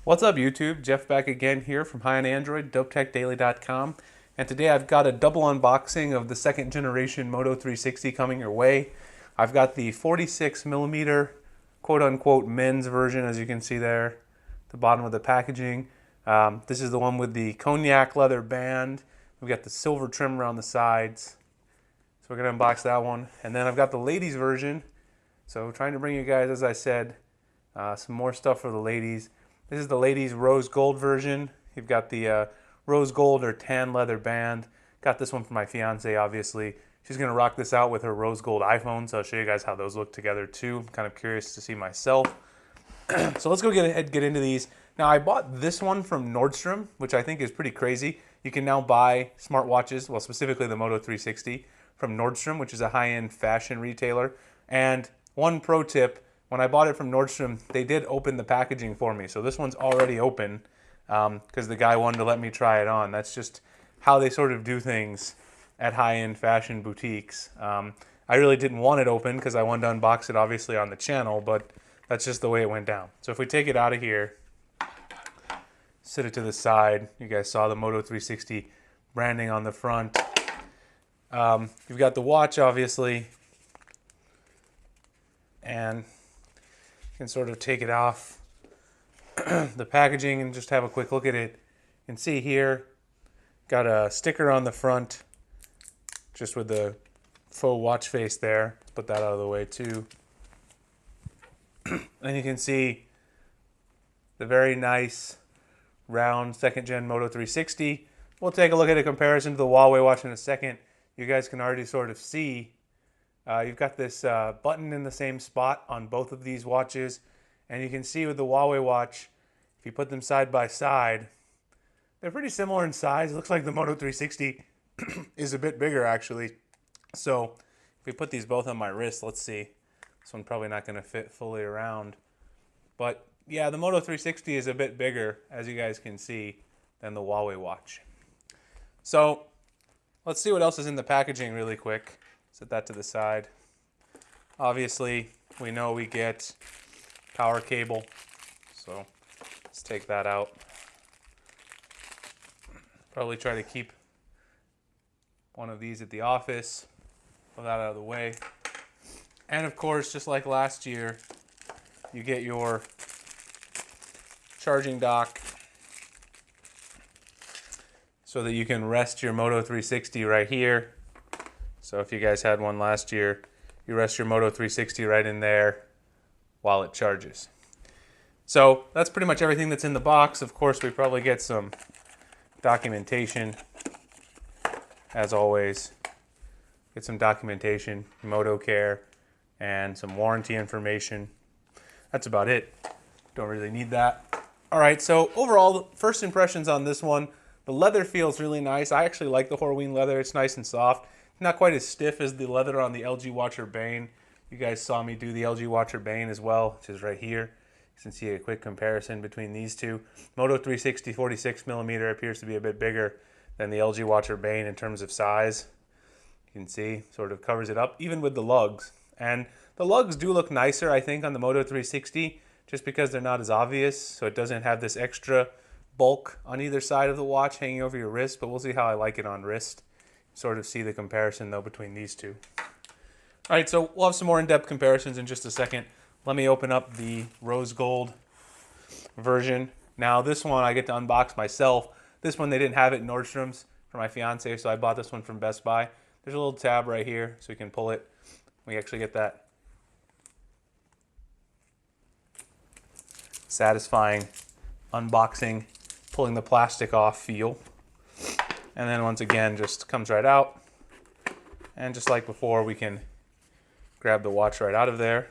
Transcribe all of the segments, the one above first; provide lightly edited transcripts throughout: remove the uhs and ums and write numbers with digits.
What's up YouTube? Jeff back again here from High on Android, dopetechdaily.com. And today I've got a double unboxing of the second generation Moto 360 coming your way. I've got the 46mm quote-unquote men's version, as you can see there at the bottom of the packaging. This is the one with the cognac leather band. We've got the silver trim around the sides. So we're going to unbox that one. And then I've got the ladies version. So trying to bring you guys, as I said, some more stuff for the ladies. This is the ladies rose gold version. You've got the rose gold or tan leather band. Got this one for my fiance, obviously. She's going to rock this out with her rose gold iPhone, so I'll show you guys how those look together too. I'm kind of curious to see myself. So let's go get into these. Now, I bought this one from Nordstrom, which I think is pretty crazy. You can now buy smartwatches, well, specifically the Moto 360, from Nordstrom, which is a high-end fashion retailer. And one pro tip, when I bought it from Nordstrom, they did open the packaging for me. So this one's already open because the guy wanted to let me try it on. That's just how they sort of do things at high-end fashion boutiques. I really didn't want it open because I wanted to unbox it, obviously, on the channel, but that's just the way it went down. So if we take it out of here, sit it to the side, you guys saw the Moto 360 branding on the front. You've got the watch, obviously, and you can sort of take it off the packaging and just have a quick look at it. You can see here, got a sticker on the front, just with the faux watch face there. Let's put that out of the way too. And you can see the very nice round second gen Moto 360. We'll take a look at a comparison to the Huawei watch in a second. You guys can already sort of see you've got this button in the same spot on both of these watches, and you can see with the Huawei watch, if you put them side by side, they're pretty similar in size. It looks like the Moto 360 is a bit bigger actually. So if we put these both on my wrist, let's see. This one's probably not going to fit fully around. But yeah, the Moto 360 is a bit bigger, as you guys can see, than the Huawei watch. So let's see what else is in the packaging really quick. Set that to the side. Obviously, we know we get power cable. So let's take that out. Probably try to keep one of these at the office. Pull that out of the way. And of course, just like last year, you get your charging dock so that you can rest your Moto 360 right here. So if you guys had one last year, you rest your Moto 360 right in there while it charges. So that's pretty much everything that's in the box. Of course, we probably get some documentation, as always. Get some documentation, Moto Care, and some warranty information. That's about it. Don't really need that. All right, so overall, first impressions on this one, the leather feels really nice. I actually like the Huawei leather. It's nice and soft. Not quite as stiff as the leather on the LG Watch Urbane. You guys saw me do the LG Watch Urbane as well, which is right here. You can see a quick comparison between these two. Moto 360 46mm appears to be a bit bigger than the LG Watch Urbane in terms of size. You can see, sort of covers it up, even with the lugs. And the lugs do look nicer, I think, on the Moto 360, just because they're not as obvious, so it doesn't have this extra bulk on either side of the watch hanging over your wrist, but we'll see how I like it on wrist. Sort of see the comparison, though, between these two. All right, so we'll have some more in-depth comparisons in just a second. Let me open up the rose gold version. Now, this one I get to unbox myself. This one, they didn't have it in Nordstrom's for my fiance, so I bought this one from Best Buy. There's a little tab right here, so you can pull it. We actually get that satisfying unboxing, pulling the plastic off feel. And then once again, just comes right out. And just like before, we can grab the watch right out of there.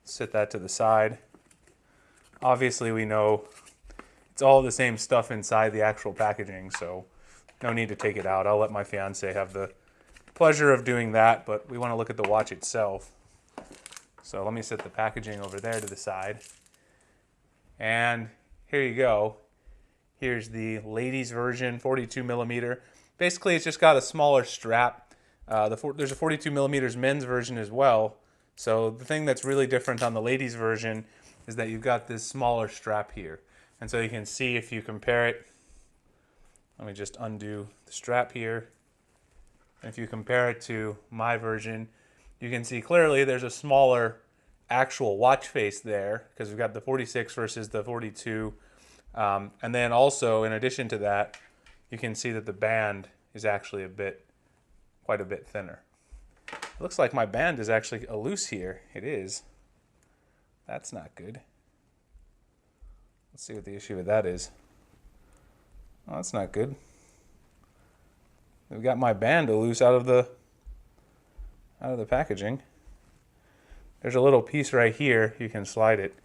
Sit that to the side. Obviously, we know it's all the same stuff inside the actual packaging, so no need to take it out. I'll let my fiance have the pleasure of doing that, but we want to look at the watch itself. So let me set the packaging over there to the side. And here you go. Here's the ladies version, 42mm. Basically, it's just got a smaller strap. There's a 42mm men's version as well. So the thing that's really different on the ladies version is that you've got this smaller strap here. And so you can see if you compare it, let me just undo the strap here. If you compare it to my version, you can see clearly there's a smaller actual watch face there because we've got the 46 versus the 42. And then also, in addition to that, you can see that the band is actually quite a bit thinner. It looks like my band is actually a loose here. It is. That's not good. Let's see what the issue with that is. Oh, that's not good. We've got my band loose out of the packaging. There's a little piece right here. You can slide it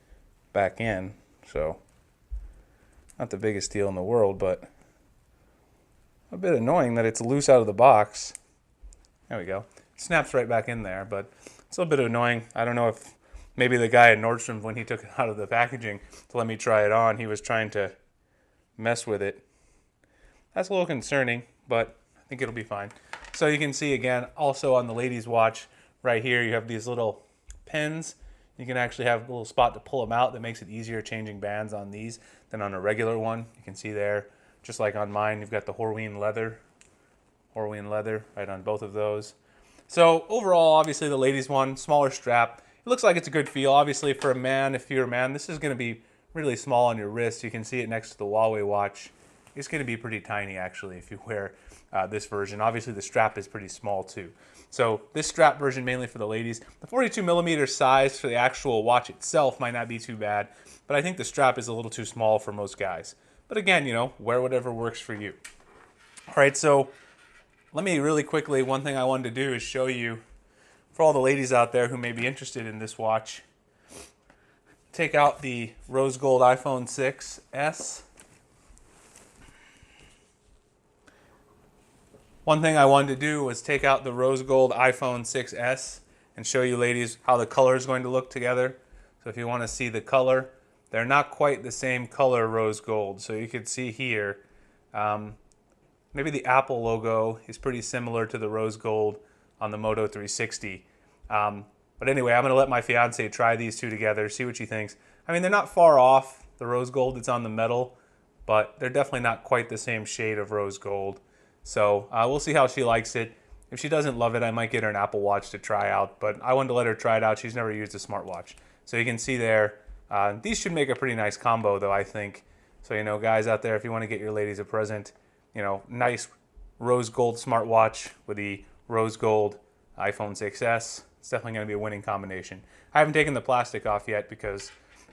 back in. So, not the biggest deal in the world, but a bit annoying that it's loose out of the box. There we go. It snaps right back in there, but it's a little bit annoying. I don't know if maybe the guy at Nordstrom, when he took it out of the packaging to let me try it on, he was trying to mess with it. That's a little concerning, but I think it'll be fine. So you can see again, also on the ladies' watch right here, you have these little pins. You can actually have a little spot to pull them out that makes it easier changing bands on these than on a regular one. You can see there, just like on mine, you've got the Huawei leather right on both of those. So overall, obviously the ladies one, smaller strap. It looks like it's a good feel. Obviously for a man, if you're a man, this is going to be really small on your wrist. You can see it next to the Huawei watch. It's going to be pretty tiny actually if you wear this version. Obviously the strap is pretty small too. So this strap version mainly for the ladies. The 42mm size for the actual watch itself might not be too bad, but I think the strap is a little too small for most guys. But again, you know, wear whatever works for you. All right, so let me really quickly, one thing I wanted to do is show you, for all the ladies out there who may be interested in this watch, take out the rose gold iPhone 6s. One thing I wanted to do was take out the rose gold iPhone 6s and show you ladies how the color is going to look together. So if you want to see the color, they're not quite the same color rose gold. So you can see here, maybe the Apple logo is pretty similar to the rose gold on the Moto 360. But anyway, I'm going to let my fiance try these two together, see what she thinks. I mean, they're not far off the rose gold that's on the metal, but they're definitely not quite the same shade of rose gold. So we'll see how she likes it. If she doesn't love it, I might get her an Apple Watch to try out, but I wanted to let her try it out. She's never used a smartwatch. So you can see there, these should make a pretty nice combo though, I think. So, you know, guys out there, if you want to get your ladies a present, you know, nice rose gold smartwatch with the rose gold iPhone 6s, it's definitely going to be a winning combination. I haven't taken the plastic off yet because,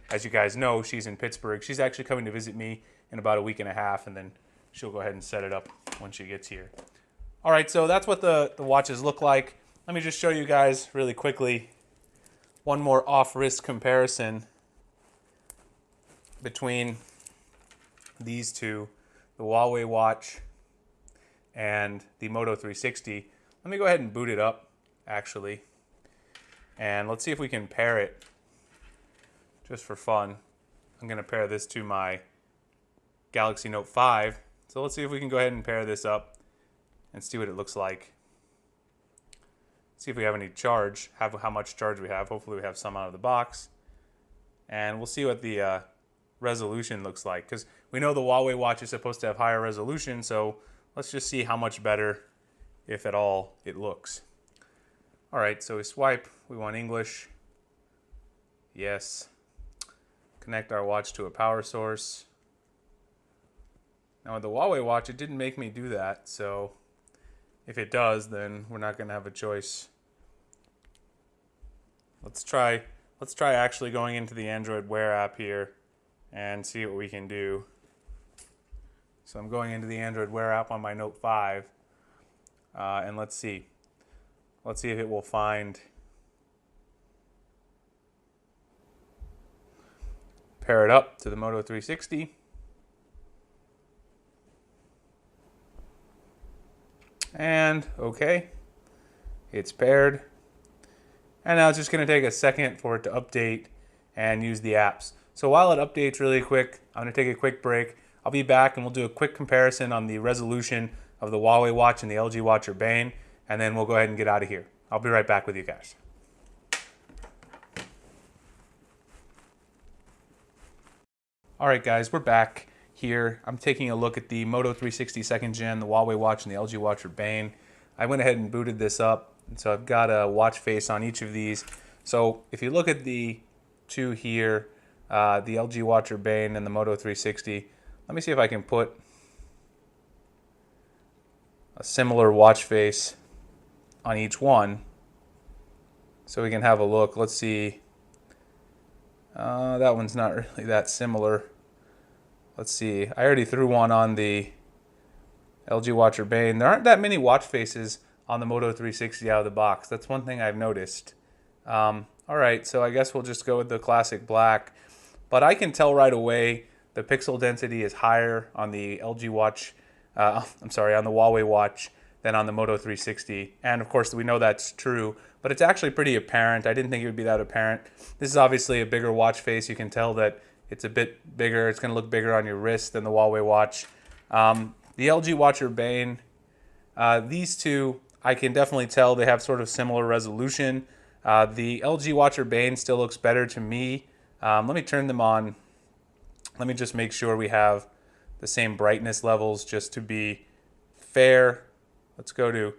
as you guys know, she's in Pittsburgh. She's actually coming to visit me in about a week and a half, and then she'll go ahead and set it up when she gets here. All right, so that's what the watches look like. Let me just show you guys really quickly one more off-wrist comparison between these two, the Huawei watch and the Moto 360. Let me go ahead and boot it up, actually, and let's see if we can pair it just for fun. I'm going to pair this to my Galaxy Note 5. So let's see if we can go ahead and pair this up and see what it looks like. See if we have any charge, how much charge we have. Hopefully we have some out of the box. And we'll see what the resolution looks like, because we know the Huawei watch is supposed to have higher resolution, so let's just see how much better, if at all, it looks. All right, so we swipe. We want English. Yes. Connect our watch to a power source. Now with the Huawei watch, it didn't make me do that, so if it does, then we're not going to have a choice. Let's try actually going into the Android Wear app here and see what we can do. So I'm going into the Android Wear app on my Note 5, and let's see if it will find. Pair it up to the Moto 360. And okay, it's paired. And now it's just going to take a second for it to update and use the apps. So while it updates really quick, I'm going to take a quick break. I'll be back and we'll do a quick comparison on the resolution of the Huawei watch and the LG watch Urbane, and then we'll go ahead and get out of here. I'll be right back with you guys. All right, guys, we're back here. I'm taking a look at the Moto 360 second gen, the Huawei watch, and the LG watch Urbane. I went ahead and booted this up, and so I've got a watch face on each of these. So if you look at the two here, the LG watch Urbane and the Moto 360, let me see if I can put a similar watch face on each one so we can have a look. Let's see. That one's not really that similar. Let's see. I already threw one on the LG watch Urbane. There aren't that many watch faces on the Moto 360 out of the box. That's one thing I've noticed. All right, so I guess we'll just go with the classic black. But I can tell right away the pixel density is higher on the LG watch. On the Huawei watch than on the Moto 360. And of course, we know that's true, but it's actually pretty apparent. I didn't think it would be that apparent. This is obviously a bigger watch face. You can tell that it's a bit bigger. It's going to look bigger on your wrist than the Huawei watch. The LG watch Urbane, these two, I can definitely tell they have sort of similar resolution. The LG watch Urbane still looks better to me. Let me turn them on. Let me just make sure we have the same brightness levels just to be fair. Let's go to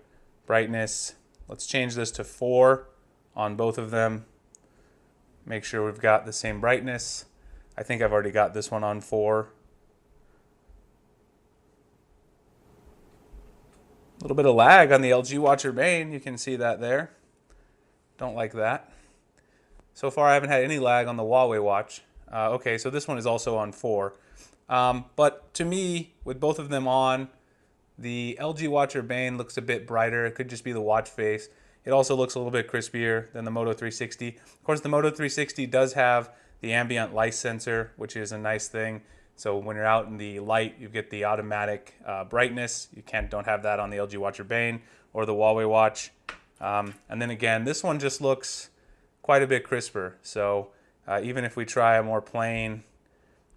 brightness. Let's change this to 4 on both of them. Make sure we've got the same brightness. I think I've already got this one on 4. A little bit of lag on the LG watch Urbane. You can see that there. Don't like that. So far I haven't had any lag on the Huawei watch. Okay, so this one is also on 4. But to me, with both of them on, the LG watch Urbane looks a bit brighter. It could just be the watch face. It also looks a little bit crispier than the Moto 360. Of course, the Moto 360 does have the ambient light sensor, which is a nice thing. So when you're out in the light, you get the automatic brightness. You don't have that on the LG watch Urbane or the Huawei watch. And then again, this one just looks quite a bit crisper. So even if we try a more plain,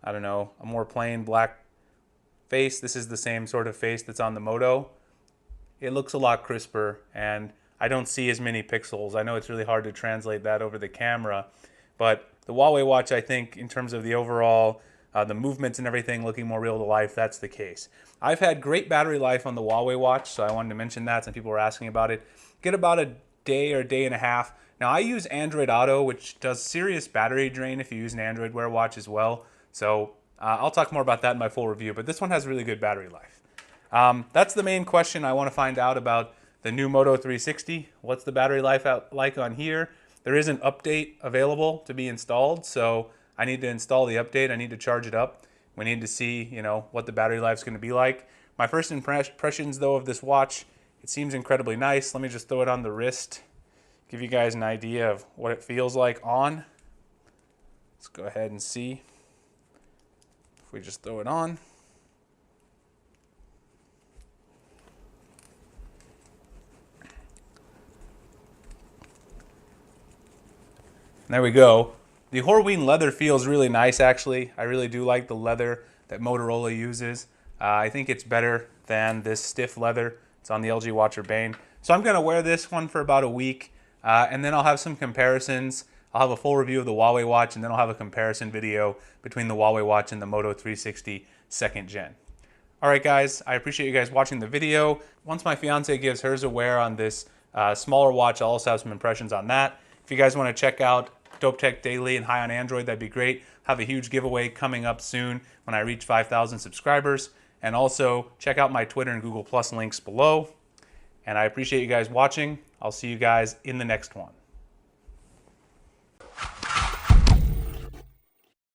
I don't know, a more plain black face, this is the same sort of face that's on the Moto. It looks a lot crisper, and I don't see as many pixels. I know it's really hard to translate that over the camera, but the Huawei watch, I think, in terms of the overall, the movements and everything looking more real to life, that's the case. I've had great battery life on the Huawei watch, so I wanted to mention that. Some people were asking about it. Get about a day or a day and a half. Now, I use Android Auto, which does serious battery drain if you use an Android Wear watch as well. So I'll talk more about that in my full review, but this one has really good battery life. That's the main question I want to find out about the new Moto 360. What's the battery life like on here? There is an update available to be installed, so I need to install the update. I need to charge it up. We need to see, what the battery life is going to be like. My first impressions, though, of this watch, it seems incredibly nice. Let me just throw it on the wrist, give you guys an idea of what it feels like on. Let's go ahead and see. If we just throw it on. There we go. The Huawei leather feels really nice, actually. I really do like the leather that Motorola uses. I think it's better than this stiff leather. It's on the LG watch Urbane. So I'm going to wear this one for about a week, and then I'll have some comparisons. I'll have a full review of the Huawei watch, and then I'll have a comparison video between the Huawei watch and the Moto 360 second gen. All right, guys, I appreciate you guys watching the video. Once my fiance gives hers a wear on this smaller watch, I'll also have some impressions on that. If you guys want to check out Dope Tech Daily and High on Android, that'd be great. Have a huge giveaway coming up soon when I reach 5,000 subscribers. And also check out my Twitter and Google Plus links below. And I appreciate you guys watching. I'll see you guys in the next one.